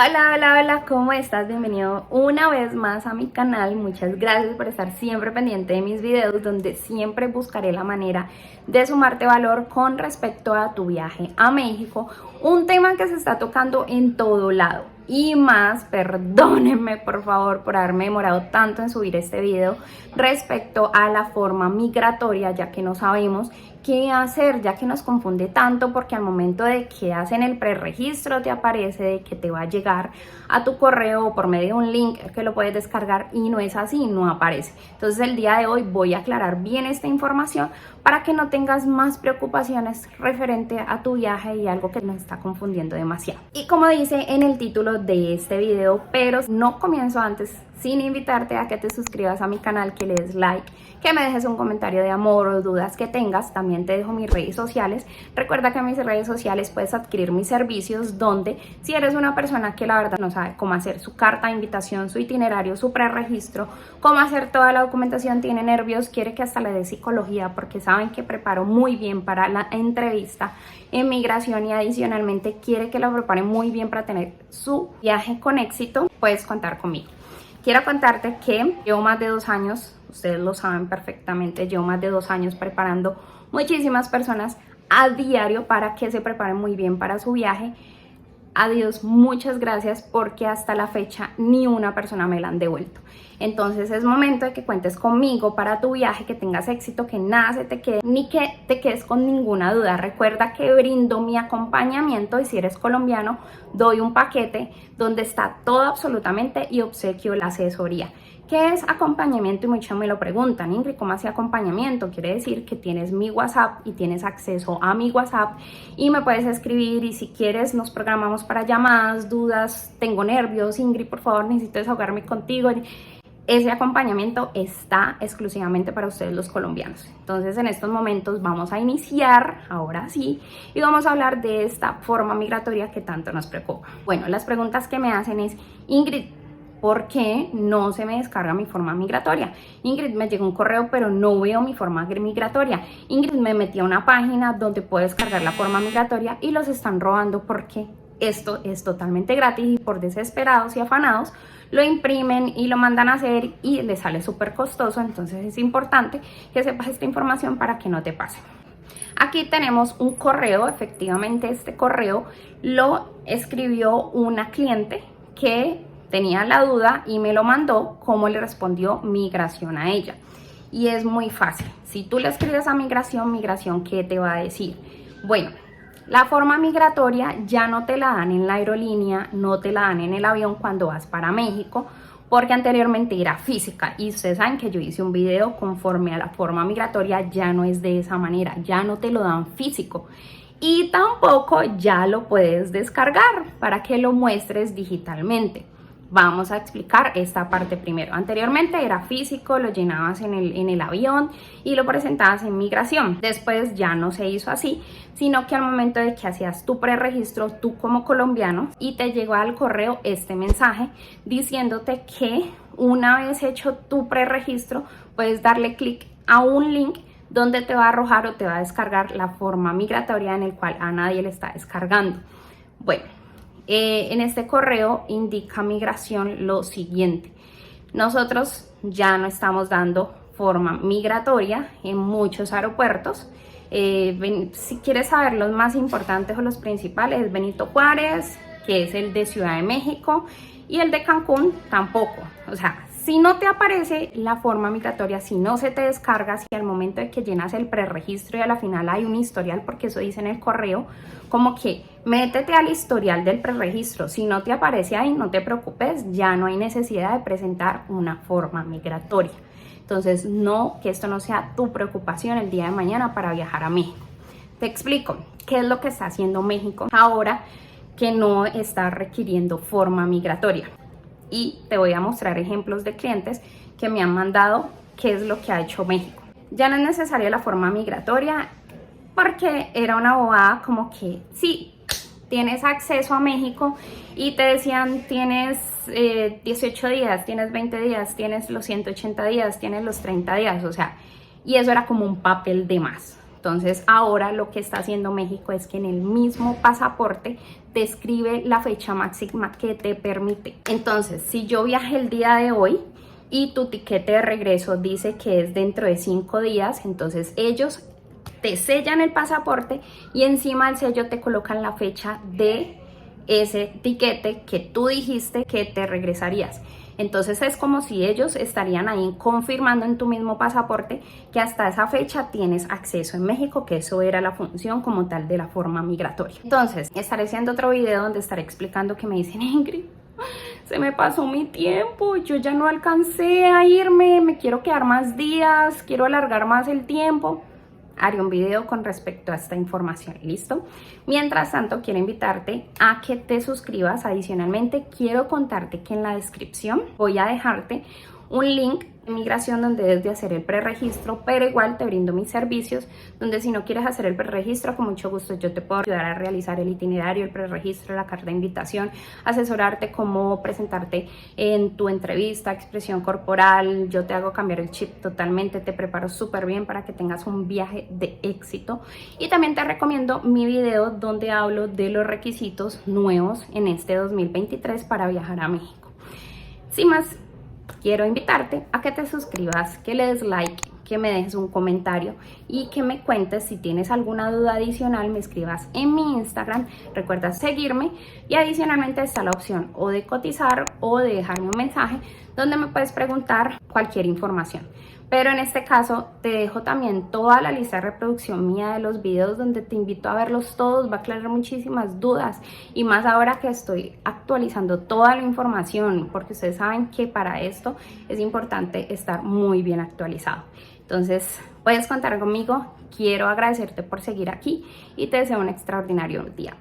Hola, hola, hola, ¿cómo estás? Bienvenido una vez más a mi canal. Muchas gracias por estar siempre pendiente de mis videos, donde siempre buscaré la manera de sumarte valor con respecto a tu viaje a México, un tema que se está tocando en todo lado. Y más, perdónenme por favor por haberme demorado tanto en subir este video respecto a la forma migratoria, ya que no sabemos qué hacer, ya que nos confunde tanto, porque al momento de que hacen el preregistro te aparece de que te va a llegar a tu correo por medio de un link que lo puedes descargar, y no es así, no aparece. Entonces el día de hoy voy a aclarar bien esta información para que no tengas más preocupaciones referente a tu viaje y algo que nos está confundiendo demasiado. Y como dice en el título de este video, pero no comienzo antes sin invitarte a que te suscribas a mi canal, que le des like, que me dejes un comentario de amor o dudas que tengas. También te dejo mis redes sociales. Recuerda que en mis redes sociales puedes adquirir mis servicios, donde si eres una persona que la verdad no sabe cómo hacer su carta de invitación, su itinerario, su preregistro, cómo hacer toda la documentación, tiene nervios, quiere que hasta le dé psicología, porque saben que preparo muy bien para la entrevista en migración, y adicionalmente quiere que lo prepare muy bien para tener su viaje con éxito, puedes contar conmigo. Quiero contarte que llevo más de 2 años, ustedes lo saben perfectamente, llevo más de 2 años preparando muchísimas personas a diario para que se preparen muy bien para su viaje. A Dios, muchas gracias, porque hasta la fecha ni una persona me la han devuelto. Entonces es momento de que cuentes conmigo para tu viaje, que tengas éxito, que nada se te quede, ni que te quedes con ninguna duda. Recuerda que brindo mi acompañamiento, y si eres colombiano, doy un paquete donde está todo absolutamente, y obsequio la asesoría. ¿Qué es acompañamiento? Y muchos me lo preguntan: Ingrid, ¿cómo hace acompañamiento? Quiere decir que tienes mi WhatsApp y tienes acceso a mi WhatsApp y me puedes escribir, y si quieres nos programamos para llamadas, dudas, tengo nervios, Ingrid, por favor, necesito desahogarme contigo. Ese acompañamiento está exclusivamente para ustedes los colombianos. Entonces en estos momentos vamos a iniciar, ahora sí, y vamos a hablar de esta forma migratoria que tanto nos preocupa. Bueno, las preguntas que me hacen es: Ingrid, ¿por qué no se me descarga mi forma migratoria? Ingrid, me llegó un correo pero no veo mi forma migratoria. Ingrid, me metí a una página donde puedo descargar la forma migratoria y los están robando, porque esto es totalmente gratis, y por desesperados y afanados lo imprimen y lo mandan a hacer y les sale súper costoso. Entonces es importante que sepas esta información para que no te pase. Aquí tenemos un correo. Efectivamente, este correo lo escribió una cliente que tenía la duda y me lo mandó. Cómo le respondió migración a ella. Y es muy fácil. Si tú le escribes a migración, ¿qué te va a decir? Bueno, la forma migratoria ya no te la dan en la aerolínea, no te la dan en el avión cuando vas para México, porque anteriormente era física, y ustedes saben que yo hice un video conforme a la forma migratoria. Ya no es de esa manera, ya no te lo dan físico, y tampoco ya lo puedes descargar para que lo muestres digitalmente. Vamos a explicar esta parte primero. Anteriormente era físico, lo llenabas en el avión y lo presentabas en migración. Después ya no se hizo así, sino que al momento de que hacías tu preregistro, tú como colombiano, y te llegó al correo este mensaje diciéndote que una vez hecho tu preregistro, puedes darle clic a un link donde te va a arrojar o te va a descargar la forma migratoria, en el cual a nadie le está descargando. Bueno, en este correo indica migración lo siguiente: nosotros ya no estamos dando forma migratoria en muchos aeropuertos. Si quieres saber los más importantes o los principales, Benito Juárez, que es el de Ciudad de México, y el de Cancún tampoco. O sea, si no te aparece la forma migratoria, si no se te descarga, si al momento de que llenas el preregistro y a la final hay un historial, porque eso dice en el correo, como que métete al historial del preregistro. Si no te aparece ahí, no te preocupes, ya no hay necesidad de presentar una forma migratoria. Entonces, no, que esto no sea tu preocupación el día de mañana para viajar a México. Te explico qué es lo que está haciendo México ahora que no está requiriendo forma migratoria. Y te voy a mostrar ejemplos de clientes que me han mandado qué es lo que ha hecho México. Ya no es necesaria la forma migratoria, porque era una bobada, como que sí, tienes acceso a México, y te decían tienes 18 días, tienes 20 días, tienes los 180 días, tienes los 30 días, o sea, y eso era como un papel de más. Entonces ahora lo que está haciendo México es que en el mismo pasaporte describe la fecha máxima que te permite. Entonces, si yo viajé el día de hoy y tu tiquete de regreso dice que es dentro de 5 días, entonces ellos te sellan el pasaporte y encima del sello te colocan la fecha de ese tiquete que tú dijiste que te regresarías. Entonces es como si ellos estarían ahí confirmando en tu mismo pasaporte que hasta esa fecha tienes acceso en México, que eso era la función como tal de la forma migratoria. Entonces estaré haciendo otro video donde estaré explicando que me dicen: Ingrid, se me pasó mi tiempo, yo ya no alcancé a irme, me quiero quedar más días, quiero alargar más el tiempo. Haré un video con respecto a esta información, ¿listo? Mientras tanto, quiero invitarte a que te suscribas. Adicionalmente, quiero contarte que en la descripción voy a dejarte un link de migración donde debes de hacer el preregistro, pero igual te brindo mis servicios, donde si no quieres hacer el preregistro, con mucho gusto yo te puedo ayudar a realizar el itinerario, el preregistro, la carta de invitación, asesorarte cómo presentarte en tu entrevista, expresión corporal. Yo te hago cambiar el chip totalmente, te preparo súper bien para que tengas un viaje de éxito. Y también te recomiendo mi video donde hablo de los requisitos nuevos en este 2023 para viajar a México. Sin más, quiero invitarte a que te suscribas, que le des like, que me dejes un comentario y que me cuentes si tienes alguna duda adicional, me escribas en mi Instagram. Recuerda seguirme y adicionalmente está la opción o de cotizar o de dejarme un mensaje donde me puedes preguntar cualquier información. Pero en este caso te dejo también toda la lista de reproducción mía de los videos donde te invito a verlos todos, va a aclarar muchísimas dudas y más ahora que estoy actualizando toda la información, porque ustedes saben que para esto es importante estar muy bien actualizado. Entonces puedes contar conmigo, quiero agradecerte por seguir aquí y te deseo un extraordinario día.